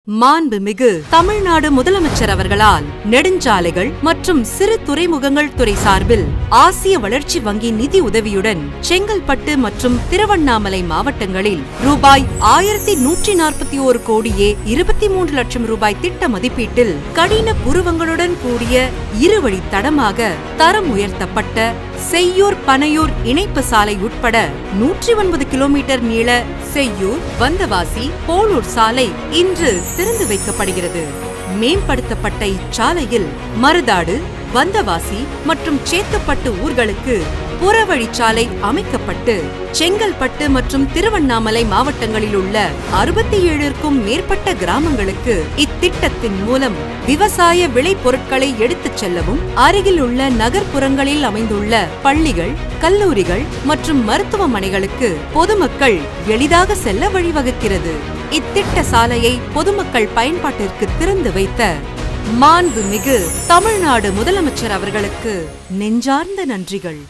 மாண்புமிகு தமிழ்நாடு முதலமைச்சர் அவர்களால் நெடுஞ்சாலைகள் மற்றும் சிறு துறைமுகங்கள் துறை சார்பில் ஆசிய வளர்ச்சி வங்கி நிதி உதவியுடன் செங்கல்பட்டு மற்றும் திருவண்ணாமலை மாவட்டங்களில் ரூபாய் 1141 கோடியே 23 லட்சம் ரூபாய் திட்ட மதிப்பீட்டில் கடின புருவங்களுடன் கூடிய இருவழி தடமாக தரம் உயர்த்தப்பட்ட செய்யூர் பனையூர் இணைப்பு சாலை உட்பட 109 கிலோமீட்டர் நீள செய்யூர் வந்தவாசி போளூர் சாலை இன்று திறந்து வைக்கப்படுகிறது. மேம்படுத்தப்பட்ட இச்சாலையில் மருதாடு வந்தவாசி மற்றும் சேத்துப்பட்டு ஊர்களுக்கு புறவழிச்சாலை அமைக்கப்பட்டு செங்கல்பட்டு மற்றும் திருவண்ணாமலை மாவட்டங்களில் உள்ள 67க்கும் மேற்பட்ட கிராமங்களுக்கு இத்திட்டத்தின் மூலம் விவசாய விளைபொருட்களை எடுத்துச் செல்லவும் அருகில் உள்ள நகர்ப்புறங்களில் அமைந்துள்ள பள்ளிகள் கல்லூரிகள் மற்றும் மருத்துவமனைகளுக்கு பொதுமக்கள் எளிதாக செல்ல வழிவகுக்கிறது. இத்திட்ட சாலையை பொதுமக்கள் பயன்பாட்டிற்கு திறந்து வைத்த மாண்புமிகு தமிழ்நாடு முதலமைச்சர் அவர்களுக்கு நெஞ்சார்ந்த நன்றிகள்.